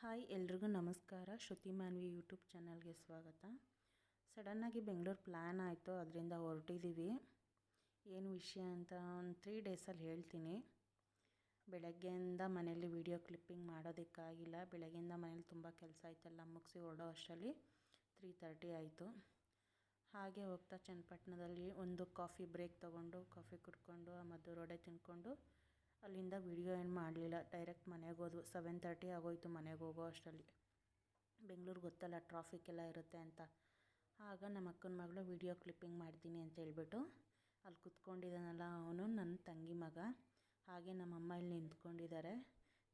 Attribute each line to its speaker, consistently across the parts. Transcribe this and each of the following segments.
Speaker 1: Hi ಎಲ್ರಿಗೂ ನಮಸ್ಕಾರ. ಶ್ರುತಿ Manvi YouTube ಚಾನಲ್ಗೆ ಸ್ವಾಗತ. ಸಡನ್ನಾಗಿ ಬೆಂಗಳೂರು ಪ್ಲ್ಯಾನ್ ಆಯಿತು, ಅದರಿಂದ ಹೊರಟಿದ್ದೀವಿ. ಏನು ವಿಷಯ ಅಂತ ಒಂದು 3 ಡೇಸಲ್ಲಿ ಹೇಳ್ತೀನಿ. ಬೆಳಗ್ಗೆಯಿಂದ ಮನೇಲಿ ವೀಡಿಯೋ ಕ್ಲಿಪ್ಪಿಂಗ್ ಮಾಡೋದಕ್ಕಾಗಿಲ್ಲ. ಬೆಳಗ್ಗೆಯಿಂದ ಮನೇಲಿ ತುಂಬ ಕೆಲಸ ಆಯ್ತಲ್ಲ, ಮುಗಿಸಿ ಹೊರಡೋ ಅಷ್ಟರಲ್ಲಿ 3:30 ಆಯಿತು. ಹಾಗೆ ಹೋಗ್ತಾ ಚನ್ನಪಟ್ಟಣದಲ್ಲಿ ಒಂದು ಕಾಫಿ ಬ್ರೇಕ್ ತೊಗೊಂಡು ಕಾಫಿ ಕುಡ್ಕೊಂಡು ಮದ್ದೂರು ವಡೆ ತಿಂದ್ಕೊಂಡು ಅಲ್ಲಿಂದ ವೀಡಿಯೋ ಏನು ಮಾಡಲಿಲ್ಲ. ಡೈರೆಕ್ಟ್ ಮನೆಗೆ ಹೋದ್ವು. 7:30 ಆಗೋಯ್ತು ಮನೆಗೆ ಹೋಗೋ ಅಷ್ಟರಲ್ಲಿ. ಬೆಂಗಳೂರು ಗೊತ್ತಲ್ಲ, ಟ್ರಾಫಿಕ್ ಎಲ್ಲ ಇರುತ್ತೆ ಅಂತ. ಆಗ ನಮ್ಮ ಅಕ್ಕನ ಮಗಳು ವೀಡಿಯೋ ಕ್ಲಿಪ್ಪಿಂಗ್ ಮಾಡ್ತೀನಿ ಅಂತ ಹೇಳ್ಬಿಟ್ಟು ಅಲ್ಲಿ ಕುತ್ಕೊಂಡಿದ್ದಾನಲ್ಲ, ಅವನು ನನ್ನ ತಂಗಿ ಮಗ. ಹಾಗೆ ನಮ್ಮಮ್ಮ ಇಲ್ಲಿ ನಿಂತ್ಕೊಂಡಿದ್ದಾರೆ.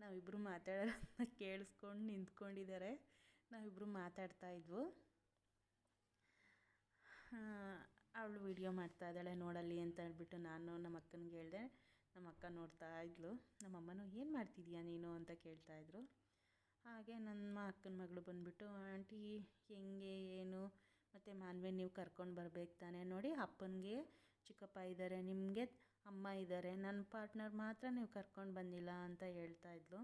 Speaker 1: ನಾವಿಬ್ಬರು ಮಾತಾಡೋದನ್ನ ಕೇಳಿಸ್ಕೊಂಡು ನಿಂತ್ಕೊಂಡಿದ್ದಾರೆ. ನಾವಿಬ್ಬರು ಮಾತಾಡ್ತಾಯಿದ್ವು. ಅವಳು ವೀಡಿಯೋ ಮಾಡ್ತಾ ಇದ್ದಾಳೆ, ನೋಡಲಿ ಅಂತ ಹೇಳ್ಬಿಟ್ಟು ನಾನು ನಮ್ಮ ಅಕ್ಕನಿಗೆ ಹೇಳಿದೆ. ನಮ್ಮ ಅಕ್ಕ ನೋಡ್ತಾ ಇದ್ಲು. ನಮ್ಮಮ್ಮನೂ ಏನು ಮಾಡ್ತಿದ್ಯಾ ನೀನು ಅಂತ ಕೇಳ್ತಾಯಿದ್ರು. ಹಾಗೆ ನನ್ನ ಅಕ್ಕನ ಮಗಳು ಬಂದುಬಿಟ್ಟು, ಆಂಟಿ ಹೆಂಗೆ ಏನು ಮತ್ತು ಮಾನ್ವಿ ನೀವು ಕರ್ಕೊಂಡು ಬರ್ಬೇಕು ತಾನೆ, ನೋಡಿ ಅಪ್ಪನಿಗೆ ಚಿಕ್ಕಪ್ಪ ಇದ್ದಾರೆ, ನಿಮಗೆ ಅಮ್ಮ ಇದ್ದಾರೆ, ನನ್ನ ಪಾರ್ಟ್ನರ್ ಮಾತ್ರ ನೀವು ಕರ್ಕೊಂಡು ಬಂದಿಲ್ಲ ಅಂತ ಹೇಳ್ತಾಯಿದ್ಲು.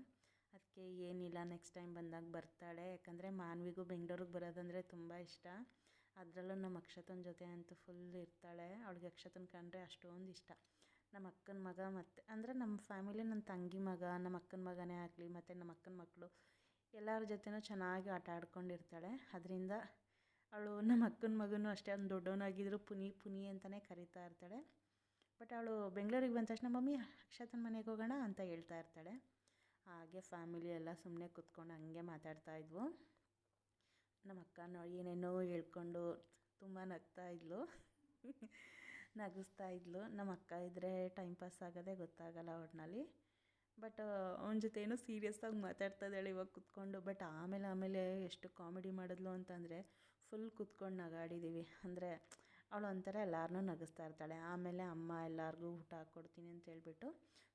Speaker 1: ಅದಕ್ಕೆ ಏನಿಲ್ಲ, ನೆಕ್ಸ್ಟ್ ಟೈಮ್ ಬಂದಾಗ ಬರ್ತಾಳೆ. ಯಾಕಂದರೆ ಮಾನ್ವಿಗೂ ಬೆಂಗಳೂರಿಗೆ ಬರೋದಂದರೆ ತುಂಬ ಇಷ್ಟ. ಅದರಲ್ಲೂ ನಮ್ಮ ಅಕ್ಷತನ ಜೊತೆ ಅಂತೂ ಫುಲ್ ಇರ್ತಾಳೆ. ಅವಳಿಗೆ ಅಕ್ಷತನ ಕಂಡ್ರೆ ಅಷ್ಟೊಂದು ಇಷ್ಟ. ನಮ್ಮ ಅಕ್ಕನ ಮಗ ಮತ್ತು ಅಂದರೆ ನಮ್ಮ ಫ್ಯಾಮಿಲಿ, ನನ್ನ ತಂಗಿ ಮಗ, ನಮ್ಮ ಅಕ್ಕನ ಮಗನೇ ಆಗಲಿ ಮತ್ತು ನಮ್ಮ ಅಕ್ಕನ ಮಕ್ಕಳು ಎಲ್ಲರ ಜೊತೆನೂ ಚೆನ್ನಾಗಿ ಆಟ ಆಡ್ಕೊಂಡಿರ್ತಾಳೆ. ಅದರಿಂದ ಅವಳು ನಮ್ಮ ಅಕ್ಕನ ಮಗನೂ ಅಷ್ಟೇ, ಒಂದು ದೊಡ್ಡವನಾಗಿದ್ದರೂ ಪುನಿ ಪುನಿ ಅಂತಲೇ ಕರಿತಾ ಇರ್ತಾಳೆ. ಬಟ್ ಅವಳು ಬೆಂಗಳೂರಿಗೆ ಬಂದ ತಕ್ಷಣ ಮಮ್ಮಿ ಅಕ್ಷತನ ಮನೆಗೆ ಹೋಗೋಣ ಅಂತ ಹೇಳ್ತಾ ಇರ್ತಾಳೆ. ಹಾಗೆ ಫ್ಯಾಮಿಲಿ ಎಲ್ಲ ಸುಮ್ಮನೆ ಕೂತ್ಕೊಂಡು ಹಂಗೆ ಮಾತಾಡ್ತಾಯಿದ್ವು. ನಮ್ಮ ಅಕ್ಕ ಏನೇನೋ ಹೇಳ್ಕೊಂಡು ತುಂಬ ನಗ್ತಾಯಿದ್ಲು, ನಗಿಸ್ತಾ ಇದ್ಲು. ನಮ್ಮ ಅಕ್ಕ ಇದ್ದರೆ ಟೈಮ್ ಪಾಸ್ ಆಗೋದೇ ಗೊತ್ತಾಗಲ್ಲ ಒಟ್ಟಿನಲ್ಲಿ. ಬಟ್ ಅವನ ಜೊತೆ ಏನೋ ಸೀರಿಯಸ್ಸಾಗಿ ಮಾತಾಡ್ತಾ ಇದ್ದಾಳೆ ಇವಾಗ ಕೂತ್ಕೊಂಡು. ಬಟ್ ಆಮೇಲೆ ಎಷ್ಟು ಕಾಮಿಡಿ ಮಾಡಿದ್ಲು ಅಂತಂದರೆ ಫುಲ್ ಕೂತ್ಕೊಂಡು ನಗಾಡಿದ್ದೀವಿ. ಅಂದರೆ ಅವಳು ಒಂಥರ ಎಲ್ಲರನ್ನೂ ನಗಿಸ್ತಾ ಇರ್ತಾಳೆ. ಆಮೇಲೆ ಅಮ್ಮ ಎಲ್ಲರಿಗೂ ಊಟ ಹಾಕ್ಕೊಡ್ತೀನಿ ಅಂತ ಹೇಳ್ಬಿಟ್ಟು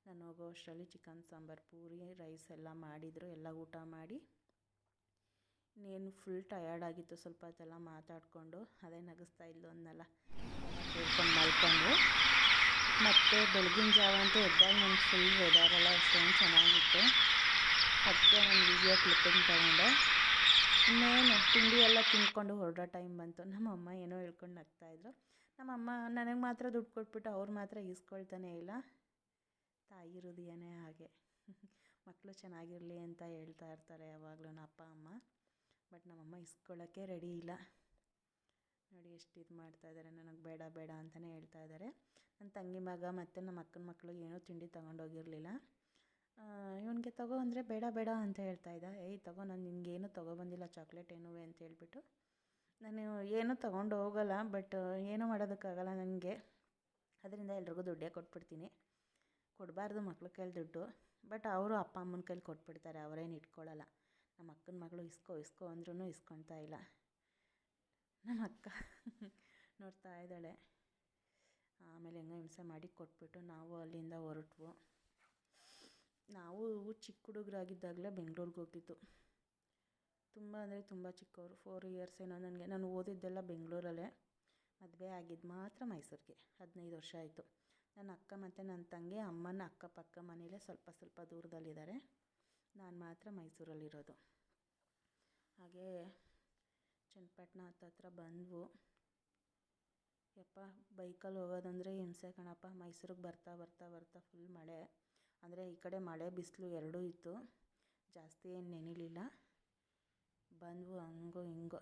Speaker 1: ನಾನು ಹೋಗೋ ಅಷ್ಟರಲ್ಲಿ ಚಿಕನ್ ಸಾಂಬಾರು, ಪೂರಿ, ರೈಸ್ ಎಲ್ಲ ಮಾಡಿದರು. ಎಲ್ಲ ಊಟ ಮಾಡಿ ಇನ್ನೇನು ಫುಲ್ ಟಯರ್ಡ್ ಆಗಿತ್ತು. ಸ್ವಲ್ಪ ಹೊತ್ತೆಲ್ಲ ಮಾತಾಡಿಕೊಂಡು ಅದೇ ನಗಿಸ್ತಾ ಇದ್ಲು ಅನ್ನಲ್ಲ, ಕೇಳ್ಕೊಂಡು ಮಲ್ಕೊಂಡು. ಮತ್ತು ಬೆಳಗಿನ ಜಾವ ಅಂತ ಎದ್ದಾಗ ನನಗೆ ಫುಲ್ ವೆದರೆಲ್ಲ ಅಷ್ಟೊಂದು ಚೆನ್ನಾಗಿತ್ತು. ಅದಕ್ಕೆ ನಾನು ವೀಡಿಯೋ ಕ್ಲಿಪ್ಪಿಂಗ್ ತಗೊಂಡೆ. ಇನ್ನೇನು ತಿಂಡಿ ಎಲ್ಲ ತಿಂದ್ಕೊಂಡು ಹೊರಡೋ ಟೈಮ್ ಬಂತು. ನಮ್ಮಮ್ಮ ಏನೋ ಹೇಳ್ಕೊಂಡು ನಗ್ತಾಯಿದ್ರು. ನಮ್ಮಮ್ಮ ನನಗೆ ಮಾತ್ರ ದುಡ್ಡು ಕೊಟ್ಬಿಟ್ಟು ಅವ್ರು ಮಾತ್ರ ಈಸ್ಕೊಳ್ತಾನೇ ಇಲ್ಲ. ತಾಯಿ ಹೃದಯನೇ ಹಾಗೆ. ಮಕ್ಕಳು ಚೆನ್ನಾಗಿರಲಿ ಅಂತ ಹೇಳ್ತಾ ಇರ್ತಾರೆ ಯಾವಾಗಲೂ ಅಪ್ಪ ಅಮ್ಮ. ಬಟ್ ನಮ್ಮಮ್ಮ ಇಸ್ಕೊಳ್ಳೋಕ್ಕೆ ರೆಡಿ ಇಲ್ಲ. ನೋಡಿ ಎಷ್ಟು ಇದು ಮಾಡ್ತಾಯಿದ್ದಾರೆ, ನನಗೆ ಬೇಡ ಬೇಡ ಅಂತಲೇ ಹೇಳ್ತಾ ಇದ್ದಾರೆ. ನನ್ನ ತಂಗಿ ಮಗ ಮತ್ತು ನಮ್ಮ ಅಕ್ಕನ ಮಕ್ಕಳು ಏನೂ ತಿಂಡಿ ತೊಗೊಂಡೋಗಿರಲಿಲ್ಲ. ಇವನಿಗೆ ತಗೋ ಅಂದರೆ ಬೇಡ ಬೇಡ ಅಂತ ಹೇಳ್ತಾಯಿದ್ದ. ತಗೋ, ನಾನು ನಿನಗೇನು ತೊಗೊಬಂದಿಲ್ಲ, ಚಾಕ್ಲೇಟ್ ಏನೂ ಅಂತ ಹೇಳ್ಬಿಟ್ಟು. ನಾನು ಏನೂ ತೊಗೊಂಡು ಹೋಗಲ್ಲ, ಬಟ್ ಏನೂ ಮಾಡೋದಕ್ಕಾಗಲ್ಲ ನನಗೆ. ಅದರಿಂದ ಎಲ್ರಿಗೂ ದುಡ್ಡೇ ಕೊಟ್ಬಿಡ್ತೀನಿ. ಕೊಡಬಾರ್ದು ಮಕ್ಳ ಕೈಲಿ ದುಡ್ಡು, ಬಟ್ ಅವರು ಅಪ್ಪ ಅಮ್ಮನ ಕೈಲಿ ಕೊಟ್ಬಿಡ್ತಾರೆ, ಅವರೇನು ಇಟ್ಕೊಳ್ಳಲ್ಲ. ನಮ್ಮ ಅಕ್ಕನ ಮಗಳು ಇಸ್ಕೋ ಅಂದ್ರೂ ಇಸ್ಕೊಳ್ತಾ ಇಲ್ಲ. ನಮ್ಮ ಅಕ್ಕ ನೋಡ್ತಾ ಇದ್ದಾಳೆ. ಆಮೇಲೆ ಹೆಂಗೋ ಹಿಂಸೆ ಮಾಡಿ ಕೊಟ್ಬಿಟ್ಟು ನಾವು ಅಲ್ಲಿಂದ ಹೊರಟ್ವು. ನಾವು ಚಿಕ್ಕ ಹುಡುಗರಾಗಿದ್ದಾಗಲೇ ಬೆಂಗಳೂರಿಗೆ ಹೋಗಿದ್ದು. ತುಂಬ ಅಂದರೆ ತುಂಬ ಚಿಕ್ಕವರು, 4 ಇಯರ್ಸ್ ಏನೋ ನನಗೆ. ನಾನು ಓದಿದ್ದೆಲ್ಲ ಬೆಂಗಳೂರಲ್ಲೇ. ಮದುವೆ ಆಗಿದ್ದು ಮಾತ್ರ ಮೈಸೂರಿಗೆ. 15 ವರ್ಷ ಆಯಿತು. ನನ್ನ ಅಕ್ಕ ಮತ್ತು ನನ್ನ ತಂಗಿ ಅಮ್ಮನ ಅಕ್ಕಪಕ್ಕ ಮನೇಲೇ ಸ್ವಲ್ಪ ದೂರದಲ್ಲಿದ್ದಾರೆ. ನಾನು ಮಾತ್ರ ಮೈಸೂರಲ್ಲಿರೋದು. ಹಾಗೆ ಚನ್ನಪಟ್ಟಣ ಹತ್ರ ಬಂದ್ವು. ಯಪ್ಪ, ಬೈಕಲ್ಲಿ ಹೋಗೋದಂದರೆ ಹಿಂಸೆ ಕಣಪ್ಪ. ಮೈಸೂರಿಗೆ ಬರ್ತಾ ಫುಲ್ ಮಳೆ. ಅಂದರೆ ಈ ಕಡೆ ಮಳೆ ಬಿಸಿಲು ಎರಡೂ ಇತ್ತು. ಜಾಸ್ತಿ ಏನು ನೆನಿಲಿಲ್ಲ. ಬಂದ್ವು ಹಂಗೋ ಹಿಂಗೋ.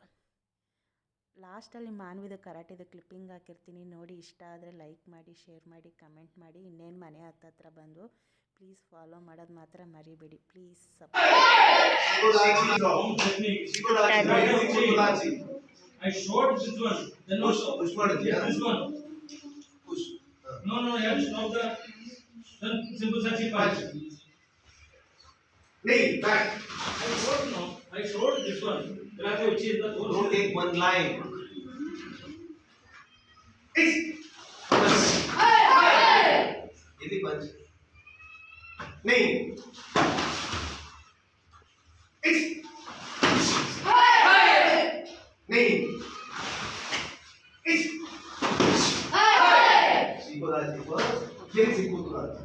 Speaker 1: ಲಾಸ್ಟಲ್ಲಿ ಮಾನ್ವಿದ ಕರಾಟೆದು ಕ್ಲಿಪ್ಪಿಂಗ್ ಹಾಕಿರ್ತೀನಿ ನೋಡಿ. ಇಷ್ಟ ಆದರೆ ಲೈಕ್ ಮಾಡಿ, ಶೇರ್ ಮಾಡಿ, ಕಮೆಂಟ್ ಮಾಡಿ. ಇನ್ನೇನು ಮನೆ ಹತ್ರ ಬಂದು ಪ್ಲೀಸ್ ಫಾಲೋ ಮಾಡೋದು ಮಾತ್ರ ಮರಿಬೇಡಿ. Please
Speaker 2: I showed this one. Then
Speaker 3: push madidya.
Speaker 2: This one.
Speaker 3: Push.
Speaker 2: No, you have to stop the. Then simple such a punch.
Speaker 3: Nay, back.
Speaker 2: I showed this one. Then I have to change the whole.
Speaker 3: Don't take one line. Any punch. Nay. Nay. Sikodachi first, then Sikodachi.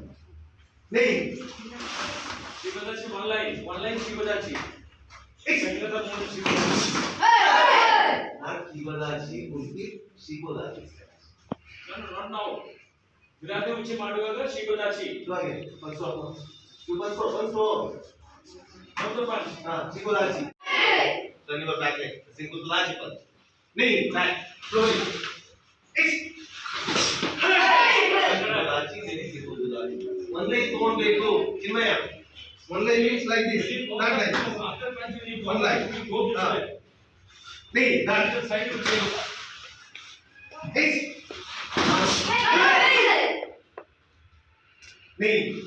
Speaker 3: Nay.
Speaker 2: Shibadachi one line Shibadachi.
Speaker 3: Not Kibadachi, Ulti, Shibodachi.
Speaker 2: Not now. ವಿರಾಧಿ ಉಚ್ಚಿ ಮಾಡುವಾಗ ಶಿಗೋದಾಚಿ.
Speaker 3: ಇವಾಗೆ once more. You once more.
Speaker 2: Not the punch.
Speaker 3: Shibodachi. Turn your back leg. Shibodachi punch. Knee, back, slowly. Shibodachi, then Shibodachi. One leg ತಗೊಂಡ್ಬೇಕು Chinmaya. One leg means like this, not like this.
Speaker 2: After punch you need
Speaker 3: One leg.
Speaker 2: go this way.
Speaker 3: Knee, that.
Speaker 2: Other side you take.
Speaker 3: Knee.